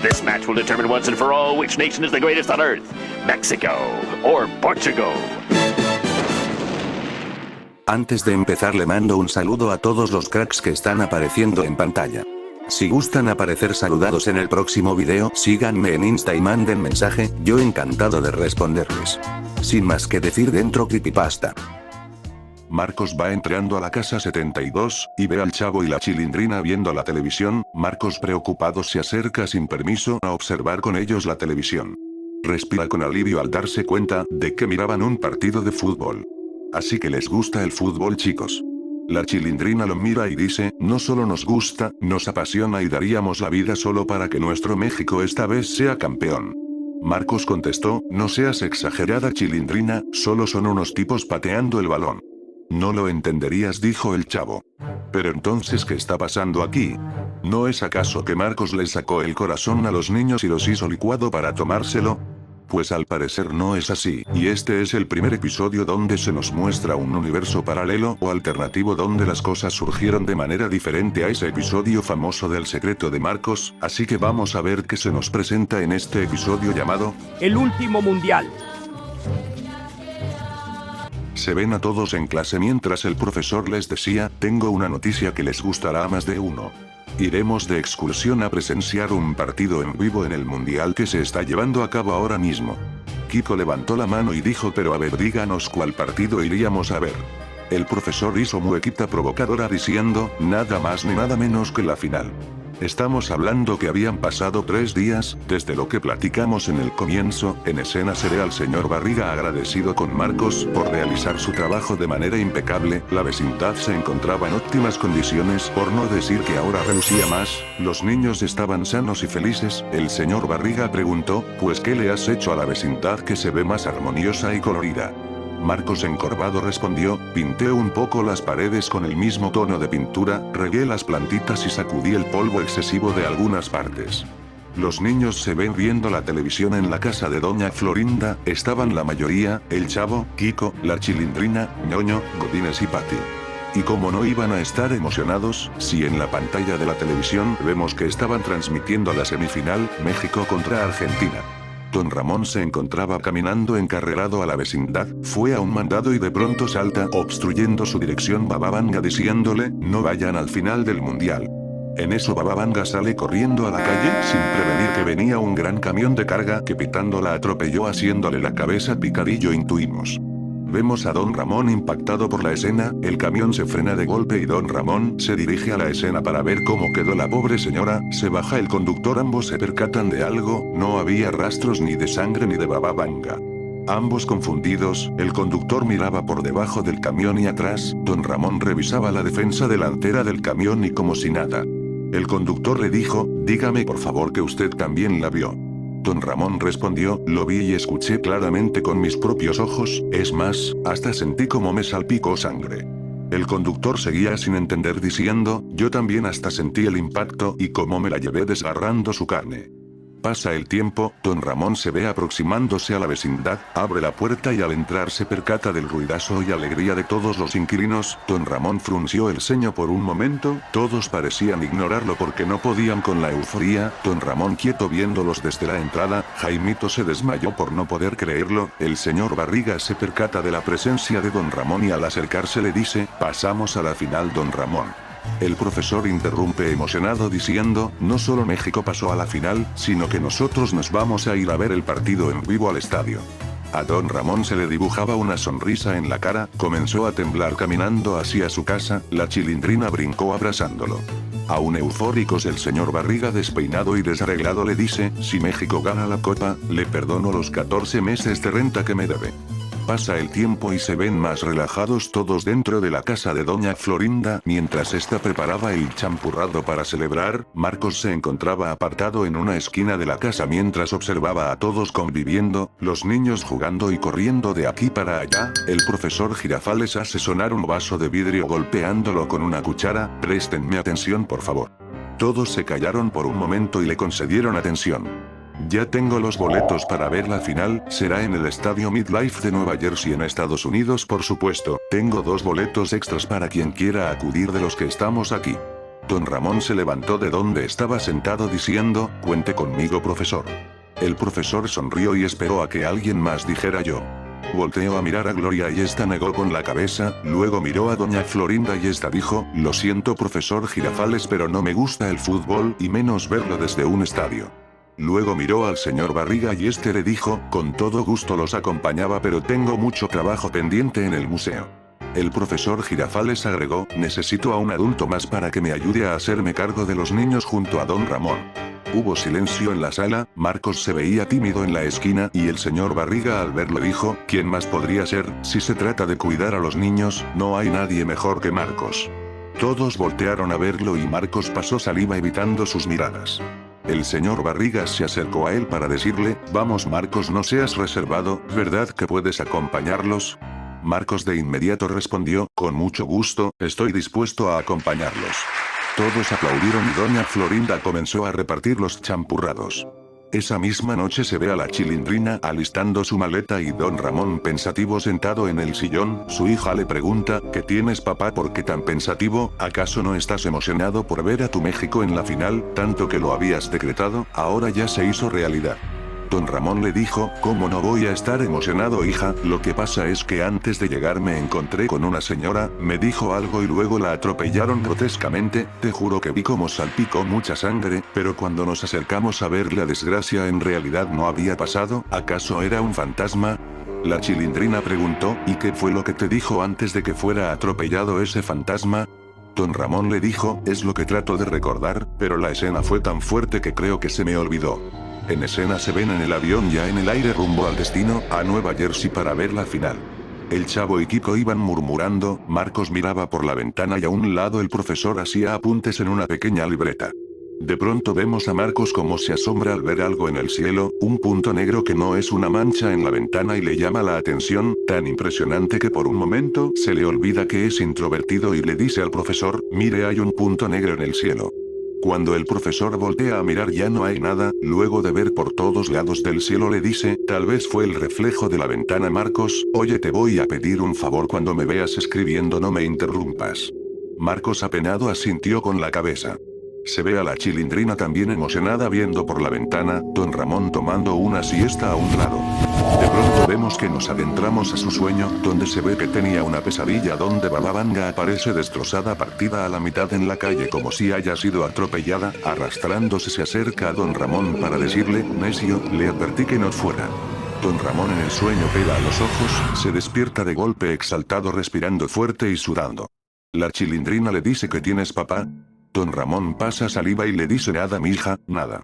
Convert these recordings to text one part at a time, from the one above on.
This match will determine once and for all which nation is the greatest on Earth, Mexico or Portugal. Antes de empezar le mando un saludo a todos los cracks que están apareciendo en pantalla. Si gustan aparecer saludados en el próximo video, síganme en Insta y manden mensaje, yo encantado de responderles. Sin más que decir, dentro creepypasta. Marcos va entrando a la casa 72, y ve al Chavo y la Chilindrina viendo la televisión. Marcos preocupado se acerca sin permiso a observar con ellos la televisión. Respira con alivio al darse cuenta de que miraban un partido de fútbol. Así que les gusta el fútbol, chicos. La Chilindrina lo mira y dice, no solo nos gusta, nos apasiona y daríamos la vida solo para que nuestro México esta vez sea campeón. Marcos contestó, no seas exagerada, Chilindrina, solo son unos tipos pateando el balón. No lo entenderías, dijo el Chavo. Pero entonces, ¿qué está pasando aquí? ¿No es acaso que Marcos les sacó el corazón a los niños y los hizo licuado para tomárselo? Pues al parecer no es así, y este es el primer episodio donde se nos muestra un universo paralelo o alternativo donde las cosas surgieron de manera diferente a ese episodio famoso del secreto de Marcos, así que vamos a ver qué se nos presenta en este episodio llamado El último mundial. Se ven a todos en clase mientras el profesor les decía, tengo una noticia que les gustará a más de uno. Iremos de excursión a presenciar un partido en vivo en el mundial que se está llevando a cabo ahora mismo. Kiko levantó la mano y dijo, pero a ver, díganos cuál partido iríamos a ver. El profesor hizo muequita provocadora diciendo, nada más ni nada menos que la final. Estamos hablando que habían pasado 3 días, desde lo que platicamos en el comienzo. En escena se ve al señor Barriga agradecido con Marcos por realizar su trabajo de manera impecable. La vecindad se encontraba en óptimas condiciones, por no decir que ahora relucía más. Los niños estaban sanos y felices. El señor Barriga preguntó, pues ¿qué le has hecho a la vecindad que se ve más armoniosa y colorida? Marcos encorvado respondió, pinté un poco las paredes con el mismo tono de pintura, regué las plantitas y sacudí el polvo excesivo de algunas partes. Los niños se ven viendo la televisión en la casa de doña Florinda. Estaban la mayoría, el Chavo, Kiko, la Chilindrina, Ñoño, Godínez y Pati. Y como no iban a estar emocionados, si en la pantalla de la televisión vemos que estaban transmitiendo la semifinal, México contra Argentina. Don Ramón se encontraba caminando encarrerado a la vecindad, fue a un mandado y de pronto salta, obstruyendo su dirección Bababanga diciéndole, no vayan al final del mundial. En eso Bababanga sale corriendo a la calle, sin prevenir que venía un gran camión de carga que pitando la atropelló haciéndole la cabeza picadillo, intuimos. Vemos a Don Ramón impactado por la escena, el camión se frena de golpe y Don Ramón se dirige a la escena para ver cómo quedó la pobre señora. Se baja el conductor, ambos se percatan de algo, no había rastros ni de sangre ni de Bababanga. Ambos confundidos, el conductor miraba por debajo del camión y atrás, Don Ramón revisaba la defensa delantera del camión y como si nada. El conductor le dijo, dígame por favor que usted también la vio. Don Ramón respondió, lo vi y escuché claramente con mis propios ojos, es más, hasta sentí como me salpicó sangre. El conductor seguía sin entender diciendo, yo también hasta sentí el impacto y cómo me la llevé desgarrando su carne. Pasa el tiempo, Don Ramón se ve aproximándose a la vecindad, abre la puerta y al entrar se percata del ruidazo y alegría de todos los inquilinos. Don Ramón frunció el ceño por un momento, todos parecían ignorarlo porque no podían con la euforía. Don Ramón quieto viéndolos desde la entrada. Jaimito se desmayó por no poder creerlo. El señor Barriga se percata de la presencia de Don Ramón y al acercarse le dice, pasamos a la final, Don Ramón. El profesor interrumpe emocionado diciendo, no solo México pasó a la final, sino que nosotros nos vamos a ir a ver el partido en vivo al estadio. A Don Ramón se le dibujaba una sonrisa en la cara, comenzó a temblar caminando hacia su casa, la Chilindrina brincó abrazándolo. Aún eufóricos, el señor Barriga despeinado y desarreglado le dice, si México gana la copa, le perdono los 14 meses de renta que me debe. Pasa el tiempo y se ven más relajados todos dentro de la casa de doña Florinda. Mientras ésta preparaba el champurrado para celebrar, Marcos se encontraba apartado en una esquina de la casa mientras observaba a todos conviviendo, los niños jugando y corriendo de aquí para allá. El profesor Girafales hace sonar un vaso de vidrio golpeándolo con una cuchara, préstenme atención por favor. Todos se callaron por un momento y le concedieron atención. Ya tengo los boletos para ver la final, será en el estadio MetLife de Nueva Jersey en Estados Unidos por supuesto, tengo 2 boletos extras para quien quiera acudir de los que estamos aquí. Don Ramón se levantó de donde estaba sentado diciendo, cuente conmigo profesor. El profesor sonrió y esperó a que alguien más dijera yo. Volteó a mirar a Gloria y esta negó con la cabeza, luego miró a doña Florinda y esta dijo, lo siento profesor Girafales pero no me gusta el fútbol y menos verlo desde un estadio. Luego miró al señor Barriga y este le dijo, con todo gusto los acompañaba pero tengo mucho trabajo pendiente en el museo. El profesor Girafales agregó, necesito a un adulto más para que me ayude a hacerme cargo de los niños junto a don Ramón. Hubo silencio en la sala, Marcos se veía tímido en la esquina y el señor Barriga al verlo dijo, ¿quién más podría ser? Si se trata de cuidar a los niños, no hay nadie mejor que Marcos. Todos voltearon a verlo y Marcos pasó saliva evitando sus miradas. El señor Barriga se acercó a él para decirle, vamos Marcos no seas reservado, ¿verdad que puedes acompañarlos? Marcos de inmediato respondió, con mucho gusto, estoy dispuesto a acompañarlos. Todos aplaudieron y doña Florinda comenzó a repartir los champurrados. Esa misma noche se ve a la Chilindrina alistando su maleta y don Ramón pensativo sentado en el sillón, su hija le pregunta, ¿qué tienes papá? ¿Por qué tan pensativo? ¿Acaso no estás emocionado por ver a tu México en la final, tanto que lo habías decretado, ahora ya se hizo realidad? Don Ramón le dijo, ¿cómo no voy a estar emocionado hija? Lo que pasa es que antes de llegar me encontré con una señora, me dijo algo y luego la atropellaron grotescamente, te juro que vi como salpicó mucha sangre, pero cuando nos acercamos a ver la desgracia en realidad no había pasado, ¿acaso era un fantasma? La Chilindrina preguntó, ¿y qué fue lo que te dijo antes de que fuera atropellado ese fantasma? Don Ramón le dijo, es lo que trato de recordar, pero la escena fue tan fuerte que creo que se me olvidó. En escena se ven en el avión ya en el aire rumbo al destino, a Nueva Jersey para ver la final. El Chavo y Kiko iban murmurando, Marcos miraba por la ventana y a un lado el profesor hacía apuntes en una pequeña libreta. De pronto vemos a Marcos como se asombra al ver algo en el cielo, un punto negro que no es una mancha en la ventana y le llama la atención, tan impresionante que por un momento se le olvida que es introvertido y le dice al profesor, mire hay un punto negro en el cielo. Cuando el profesor voltea a mirar ya no hay nada, luego de ver por todos lados del cielo le dice, tal vez fue el reflejo de la ventana Marcos, oye te voy a pedir un favor cuando me veas escribiendo no me interrumpas. Marcos apenado asintió con la cabeza. Se ve a la Chilindrina también emocionada viendo por la ventana, don Ramón tomando una siesta a un lado. De pronto vemos que nos adentramos a su sueño, donde se ve que tenía una pesadilla donde Bababanga aparece destrozada partida a la mitad en la calle como si haya sido atropellada, arrastrándose se acerca a don Ramón para decirle, necio, le advertí que no fuera. Don Ramón en el sueño pega los ojos, se despierta de golpe exaltado respirando fuerte y sudando. La Chilindrina le dice que tienes papá. Don Ramón pasa saliva y le dice nada mija, nada.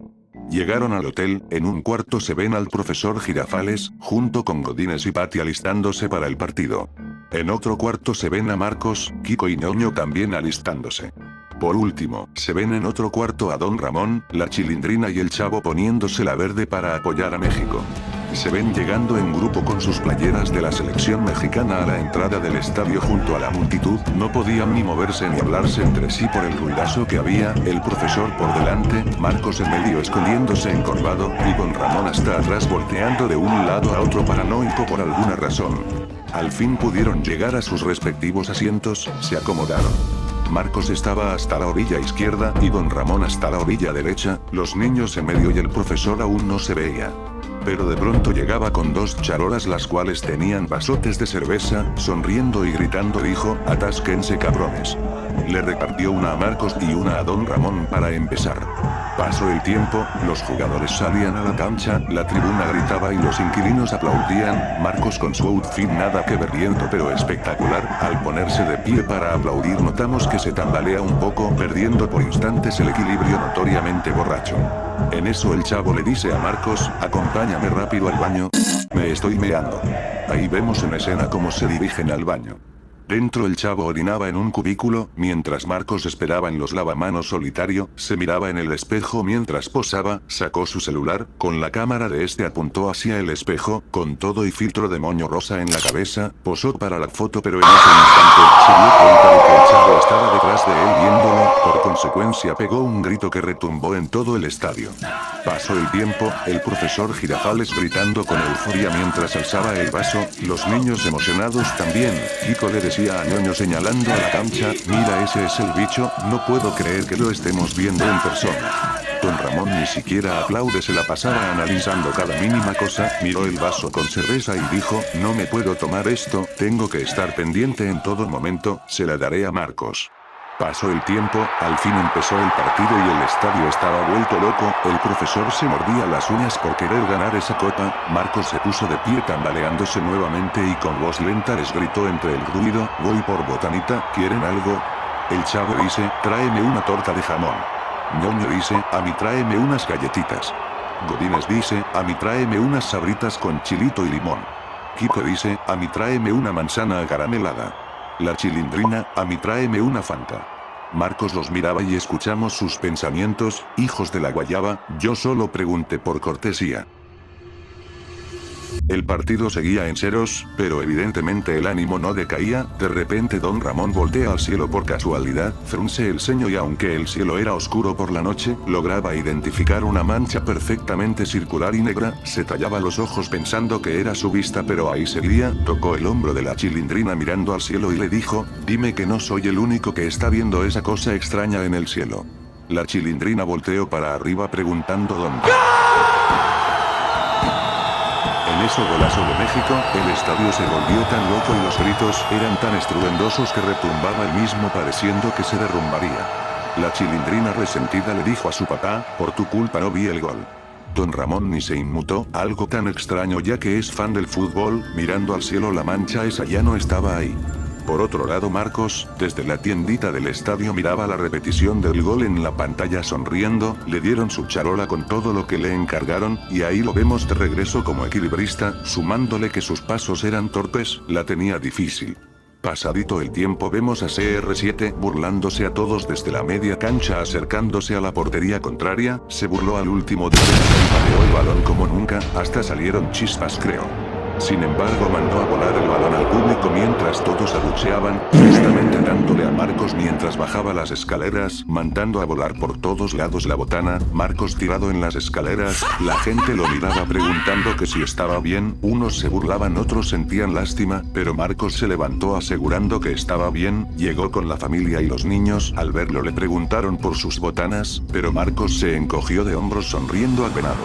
Llegaron al hotel, en un cuarto se ven al profesor Girafales, junto con Godínez y Patty alistándose para el partido. En otro cuarto se ven a Marcos, Kiko y Ñoño también alistándose. Por último, se ven en otro cuarto a don Ramón, la Chilindrina y el Chavo poniéndose la verde para apoyar a México. Se ven llegando en grupo con sus playeras de la selección mexicana a la entrada del estadio junto a la multitud, no podían ni moverse ni hablarse entre sí por el ruidazo que había, el profesor por delante, Marcos en medio escondiéndose encorvado, y don Ramón hasta atrás volteando de un lado a otro paranoico por alguna razón. Al fin pudieron llegar a sus respectivos asientos, se acomodaron. Marcos estaba hasta la orilla izquierda y don Ramón hasta la orilla derecha, los niños en medio y el profesor aún no se veía. Pero de pronto llegaba con dos charolas las cuales tenían vasotes de cerveza, sonriendo y gritando dijo, atásquense cabrones. Le repartió una a Marcos y una a don Ramón para empezar. Pasó el tiempo, los jugadores salían a la cancha, la tribuna gritaba y los inquilinos aplaudían, Marcos con su outfit nada que berriento pero espectacular, al ponerse de pie para aplaudir notamos que se tambalea un poco, perdiendo por instantes el equilibrio notoriamente borracho. En eso el Chavo le dice a Marcos, acompáñame rápido al baño, me estoy meando. Ahí vemos en escena cómo se dirigen al baño. Dentro el Chavo orinaba en un cubículo, mientras Marcos esperaba en los lavamanos solitario, se miraba en el espejo mientras posaba, sacó su celular, con la cámara de este apuntó hacia el espejo, con todo y filtro de moño rosa en la cabeza, posó para la foto pero en ese instante, se dio cuenta de que el Chavo estaba detrás de él viéndolo, por consecuencia pegó un grito que retumbó en todo el estadio. Pasó el tiempo, el profesor Girafales gritando con euforia mientras alzaba el vaso, los niños emocionados también, Kiko le decía decía a Ñoño señalando a la cancha, mira ese es el bicho, no puedo creer que lo estemos viendo en persona. Don Ramón ni siquiera aplaude, se la pasaba analizando cada mínima cosa, miró el vaso con cerveza y dijo, no me puedo tomar esto, tengo que estar pendiente en todo momento, se la daré a Marcos. Pasó el tiempo, al fin empezó el partido y el estadio estaba vuelto loco, el profesor se mordía las uñas por querer ganar esa copa, Marcos se puso de pie tambaleándose nuevamente y con voz lenta les gritó entre el ruido, voy por botanita, ¿quieren algo? El chavo dice, tráeme una torta de jamón. Ñoño dice, a mí tráeme unas galletitas. Godínez dice, a mí tráeme unas sabritas con chilito y limón. Kiko dice, a mí tráeme una manzana acaramelada. La Chilindrina, a mí tráeme una Fanta. Marcos los miraba y escuchamos sus pensamientos, hijos de la guayaba, yo solo pregunté por cortesía. El partido seguía en ceros, pero evidentemente el ánimo no decaía, de repente don Ramón voltea al cielo por casualidad, frunce el ceño y aunque el cielo era oscuro por la noche, lograba identificar una mancha perfectamente circular y negra, se tallaba los ojos pensando que era su vista pero ahí seguía, tocó el hombro de la Chilindrina mirando al cielo y le dijo, dime que no soy el único que está viendo esa cosa extraña en el cielo. La Chilindrina volteó para arriba preguntando dónde. En eso golazo de México, el estadio se volvió tan loco y los gritos eran tan estruendosos que retumbaba el mismo pareciendo que se derrumbaría. La Chilindrina resentida le dijo a su papá, por tu culpa no vi el gol. Don Ramón ni se inmutó, algo tan extraño ya que es fan del fútbol, mirando al cielo la mancha esa ya no estaba ahí. Por otro lado Marcos, desde la tiendita del estadio miraba la repetición del gol en la pantalla sonriendo, le dieron su charola con todo lo que le encargaron, y ahí lo vemos de regreso como equilibrista, sumándole que sus pasos eran torpes, la tenía difícil. Pasadito el tiempo vemos a CR7 burlándose a todos desde la media cancha acercándose a la portería contraria, se burló al último de y pateó el balón como nunca, hasta salieron chispas creo. Sin embargo mandó a volar el balón al público mientras todos abucheaban, justamente dándole a Marcos mientras bajaba las escaleras, mandando a volar por todos lados la botana, Marcos tirado en las escaleras, la gente lo miraba preguntando que si estaba bien, unos se burlaban otros sentían lástima, pero Marcos se levantó asegurando que estaba bien, llegó con la familia y los niños, al verlo le preguntaron por sus botanas, pero Marcos se encogió de hombros sonriendo apenado.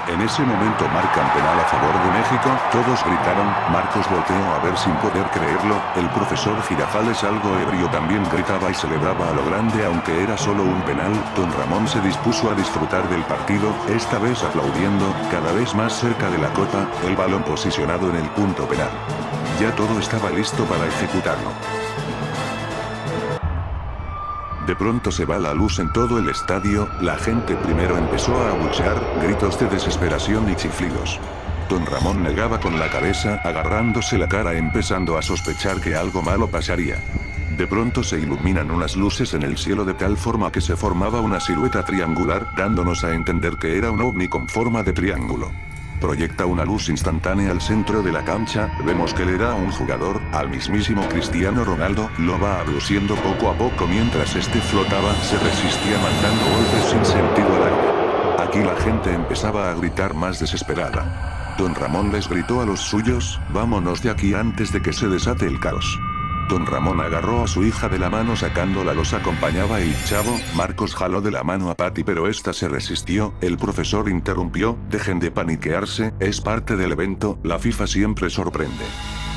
En ese momento marcan penal a favor de México, todos gritaron, Marcos volteó a ver sin poder creerlo, el profesor Girafales algo ebrio también gritaba y celebraba a lo grande aunque era solo un penal, don Ramón se dispuso a disfrutar del partido, esta vez aplaudiendo, cada vez más cerca de la copa, el balón posicionado en el punto penal. Ya todo estaba listo para ejecutarlo. De pronto se va la luz en todo el estadio, la gente primero empezó a abuchear, gritos de desesperación y chiflidos. Don Ramón negaba con la cabeza, agarrándose la cara empezando a sospechar que algo malo pasaría. De pronto se iluminan unas luces en el cielo de tal forma que se formaba una silueta triangular, dándonos a entender que era un ovni con forma de triángulo. Proyecta una luz instantánea al centro de la cancha, vemos que le da a un jugador, al mismísimo Cristiano Ronaldo, lo va abduciendo poco a poco mientras este flotaba, se resistía mandando golpes sin sentido al aire. Aquí la gente empezaba a gritar más desesperada. Don Ramón les gritó a los suyos, vámonos de aquí antes de que se desate el caos. Don Ramón agarró a su hija de la mano sacándola, los acompañaba el chavo, Marcos jaló de la mano a Patty pero esta se resistió, el profesor interrumpió, dejen de paniquearse, es parte del evento, la FIFA siempre sorprende.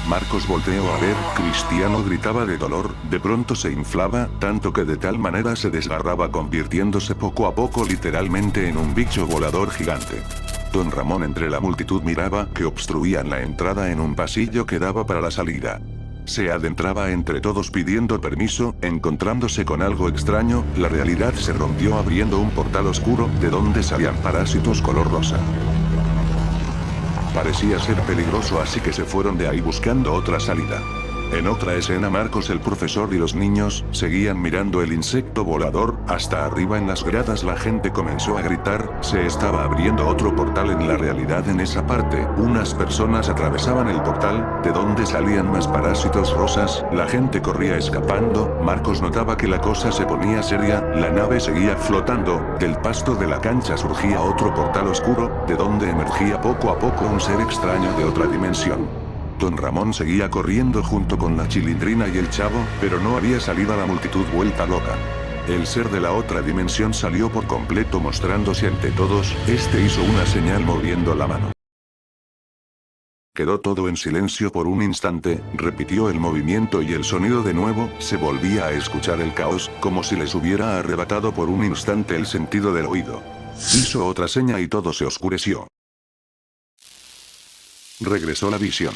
Marcos volteó a ver, Cristiano gritaba de dolor, de pronto se inflaba, tanto que de tal manera se desgarraba convirtiéndose poco a poco literalmente en un bicho volador gigante. Don Ramón entre la multitud miraba que obstruían la entrada en un pasillo que daba para la salida. Se adentraba entre todos pidiendo permiso, encontrándose con algo extraño, la realidad se rompió abriendo un portal oscuro, de donde salían parásitos color rosa. Parecía ser peligroso así que se fueron de ahí buscando otra salida. En otra escena Marcos el profesor y los niños, seguían mirando el insecto volador, hasta arriba en las gradas la gente comenzó a gritar, se estaba abriendo otro portal en la realidad en esa parte, unas personas atravesaban el portal, de donde salían más parásitos rosas, la gente corría escapando, Marcos notaba que la cosa se ponía seria, la nave seguía flotando, del pasto de la cancha surgía otro portal oscuro, de donde emergía poco a poco un ser extraño de otra dimensión. Don Ramón seguía corriendo junto con la Chilindrina y el Chavo, pero no había salida la multitud vuelta loca. El ser de la otra dimensión salió por completo mostrándose ante todos, este hizo una señal moviendo la mano. Quedó todo en silencio por un instante, repitió el movimiento y el sonido de nuevo, se volvía a escuchar el caos, como si les hubiera arrebatado por un instante el sentido del oído. Hizo otra seña y todo se oscureció. Regresó la visión.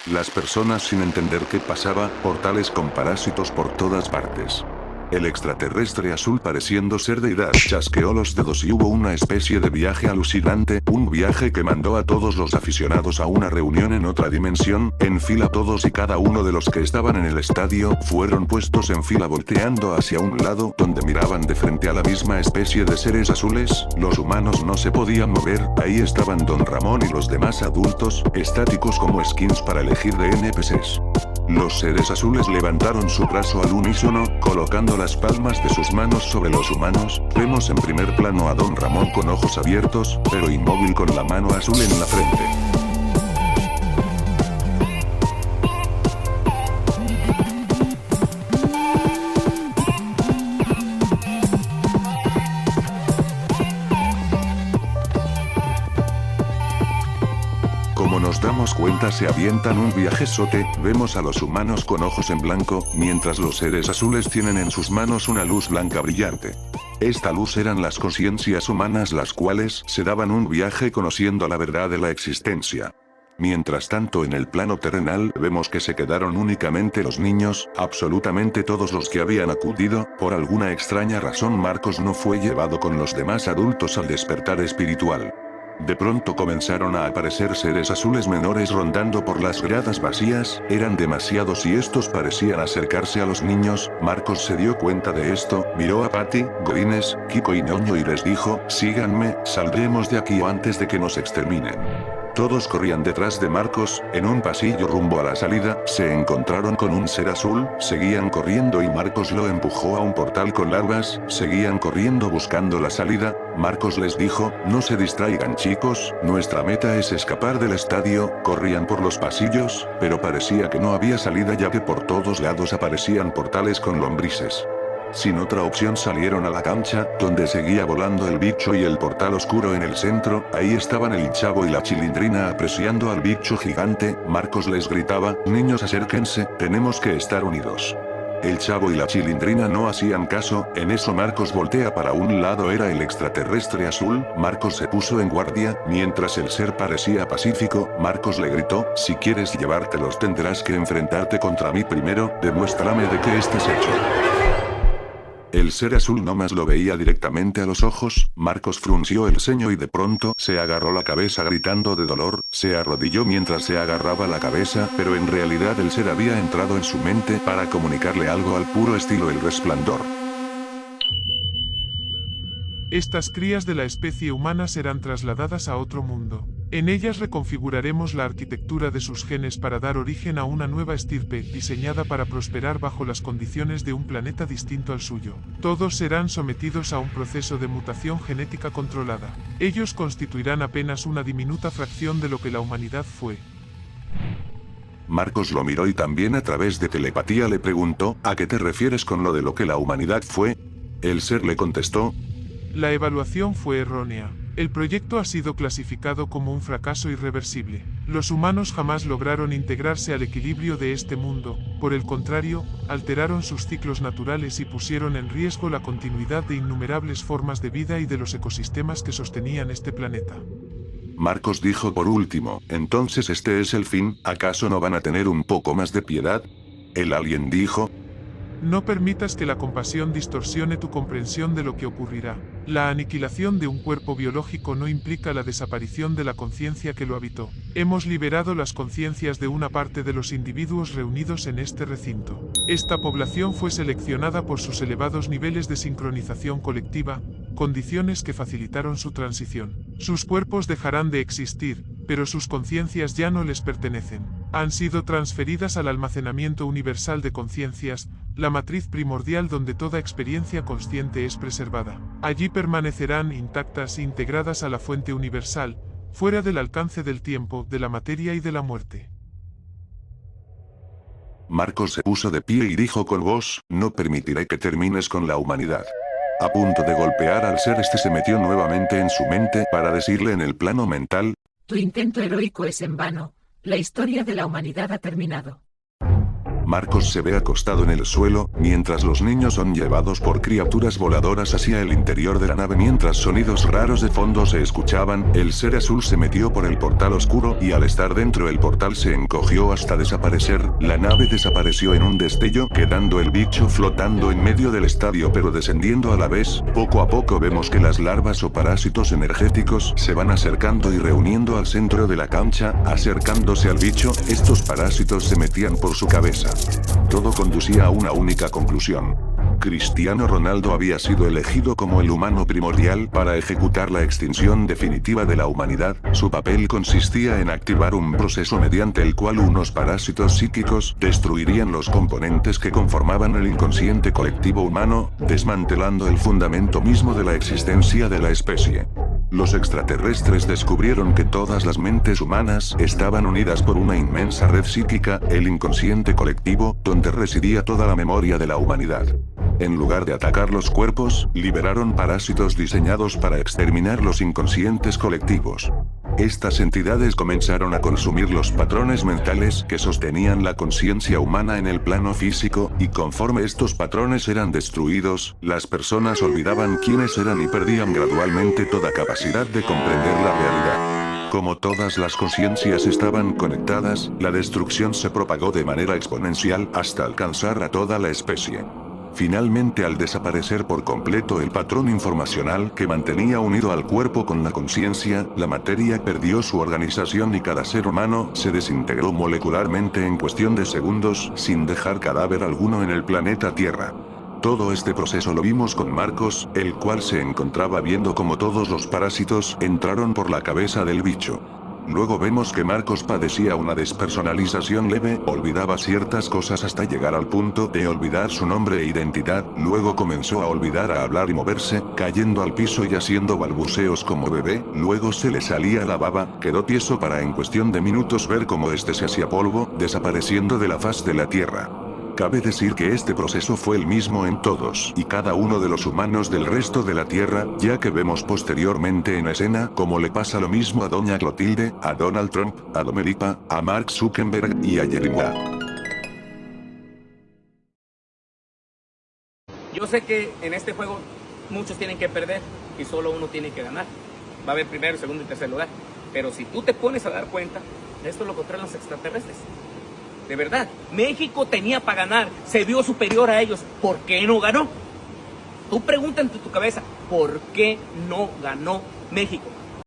Las personas sin entender qué pasaba, portales con parásitos por todas partes. El extraterrestre azul pareciendo ser deidad chasqueó los dedos y hubo una especie de viaje alucinante, un viaje que mandó a todos los aficionados a una reunión en otra dimensión, en fila todos y cada uno de los que estaban en el estadio, fueron puestos en fila volteando hacia un lado donde miraban de frente a la misma especie de seres azules, los humanos no se podían mover, ahí estaban Don Ramón y los demás adultos, estáticos como skins para elegir de NPCs. Los seres azules levantaron su brazo al unísono, colocando las palmas de sus manos sobre los humanos. Vemos en primer plano a Don Ramón con ojos abiertos, pero inmóvil con la mano azul en la frente. Como nos damos cuenta se avientan un viajezote, vemos a los humanos con ojos en blanco, mientras los seres azules tienen en sus manos una luz blanca brillante. Esta luz eran las conciencias humanas las cuales se daban un viaje conociendo la verdad de la existencia. Mientras tanto en el plano terrenal vemos que se quedaron únicamente los niños, absolutamente todos los que habían acudido, por alguna extraña razón Marcos no fue llevado con los demás adultos al despertar espiritual. De pronto comenzaron a aparecer seres azules menores rondando por las gradas vacías, eran demasiados y estos parecían acercarse a los niños. Marcos se dio cuenta de esto, miró a Patty, Godínez, Kiko y Ñoño y les dijo, síganme, saldremos de aquí antes de que nos exterminen. Todos corrían detrás de Marcos, en un pasillo rumbo a la salida, se encontraron con un ser azul, seguían corriendo y Marcos lo empujó a un portal con larvas, seguían corriendo buscando la salida. Marcos les dijo, no se distraigan chicos, nuestra meta es escapar del estadio. Corrían por los pasillos, pero parecía que no había salida ya que por todos lados aparecían portales con lombrices. Sin otra opción salieron a la cancha, donde seguía volando el bicho y el portal oscuro en el centro, ahí estaban el Chavo y la Chilindrina apreciando al bicho gigante. Marcos les gritaba, niños acérquense, tenemos que estar unidos. El Chavo y la Chilindrina no hacían caso, en eso Marcos voltea para un lado, era el extraterrestre azul. Marcos se puso en guardia, mientras el ser parecía pacífico. Marcos le gritó, si quieres llevártelos tendrás que enfrentarte contra mí primero, demuéstrame de qué estás hecho. El ser azul no más lo veía directamente a los ojos. Marcos frunció el ceño y de pronto se agarró la cabeza gritando de dolor, se arrodilló mientras se agarraba la cabeza, pero en realidad el ser había entrado en su mente para comunicarle algo al puro estilo El Resplandor. Estas crías de la especie humana serán trasladadas a otro mundo. En ellas reconfiguraremos la arquitectura de sus genes para dar origen a una nueva estirpe, diseñada para prosperar bajo las condiciones de un planeta distinto al suyo. Todos serán sometidos a un proceso de mutación genética controlada. Ellos constituirán apenas una diminuta fracción de lo que la humanidad fue. Marcos lo miró y también a través de telepatía le preguntó, ¿a qué te refieres con lo de lo que la humanidad fue? El ser le contestó, la evaluación fue errónea. El proyecto ha sido clasificado como un fracaso irreversible. Los humanos jamás lograron integrarse al equilibrio de este mundo, por el contrario, alteraron sus ciclos naturales y pusieron en riesgo la continuidad de innumerables formas de vida y de los ecosistemas que sostenían este planeta. Marcos dijo por último, entonces este es el fin, ¿acaso no van a tener un poco más de piedad? El alien dijo, no permitas que la compasión distorsione tu comprensión de lo que ocurrirá. La aniquilación de un cuerpo biológico no implica la desaparición de la conciencia que lo habitó. Hemos liberado las conciencias de una parte de los individuos reunidos en este recinto. Esta población fue seleccionada por sus elevados niveles de sincronización colectiva, condiciones que facilitaron su transición. Sus cuerpos dejarán de existir, pero sus conciencias ya no les pertenecen. Han sido transferidas al almacenamiento universal de conciencias, la matriz primordial donde toda experiencia consciente es preservada. Allí permanecerán intactas e integradas a la fuente universal, fuera del alcance del tiempo, de la materia y de la muerte. Marcos se puso de pie y dijo con voz, no permitiré que termines con la humanidad. A punto de golpear al ser, este se metió nuevamente en su mente para decirle en el plano mental, tu intento heroico es en vano. La historia de la humanidad ha terminado. Marcos se ve acostado en el suelo, mientras los niños son llevados por criaturas voladoras hacia el interior de la nave. Mientras sonidos raros de fondo se escuchaban, el ser azul se metió por el portal oscuro y al estar dentro el portal se encogió hasta desaparecer. La nave desapareció en un destello, quedando el bicho flotando en medio del estadio pero descendiendo a la vez. Poco a poco vemos que las larvas o parásitos energéticos se van acercando y reuniendo al centro de la cancha, acercándose al bicho. Estos parásitos se metían por su cabeza. Todo conducía a una única conclusión. Cristiano Ronaldo había sido elegido como el humano primordial para ejecutar la extinción definitiva de la humanidad. Su papel consistía en activar un proceso mediante el cual unos parásitos psíquicos destruirían los componentes que conformaban el inconsciente colectivo humano, desmantelando el fundamento mismo de la existencia de la especie. Los extraterrestres descubrieron que todas las mentes humanas estaban unidas por una inmensa red psíquica, el inconsciente colectivo, donde residía toda la memoria de la humanidad. En lugar de atacar los cuerpos, liberaron parásitos diseñados para exterminar los inconscientes colectivos. Estas entidades comenzaron a consumir los patrones mentales que sostenían la conciencia humana en el plano físico, y conforme estos patrones eran destruidos, las personas olvidaban quiénes eran y perdían gradualmente toda capacidad de comprender la realidad. Como todas las conciencias estaban conectadas, la destrucción se propagó de manera exponencial hasta alcanzar a toda la especie. Finalmente, al desaparecer por completo el patrón informacional que mantenía unido al cuerpo con la conciencia, la materia perdió su organización y cada ser humano se desintegró molecularmente en cuestión de segundos, sin dejar cadáver alguno en el planeta Tierra. Todo este proceso lo vimos con Marcos, el cual se encontraba viendo cómo todos los parásitos entraron por la cabeza del bicho. Luego vemos que Marcos padecía una despersonalización leve, olvidaba ciertas cosas hasta llegar al punto de olvidar su nombre e identidad, luego comenzó a olvidar a hablar y moverse, cayendo al piso y haciendo balbuceos como bebé, luego se le salía la baba, quedó tieso para en cuestión de minutos ver cómo este se hacía polvo, desapareciendo de la faz de la Tierra. Cabe decir que este proceso fue el mismo en todos y cada uno de los humanos del resto de la Tierra, ya que vemos posteriormente en escena cómo le pasa lo mismo a Doña Clotilde, a Donald Trump, a Domelipa, a Mark Zuckerberg y a Yeringa. Yo sé que en este juego muchos tienen que perder y solo uno tiene que ganar. Va a haber primero, segundo y tercer lugar. Pero si tú te pones a dar cuenta, esto lo controlan los extraterrestres. De verdad, México tenía para ganar, se vio superior a ellos. ¿Por qué no ganó? Tú pregunta en tu cabeza, ¿por qué no ganó México?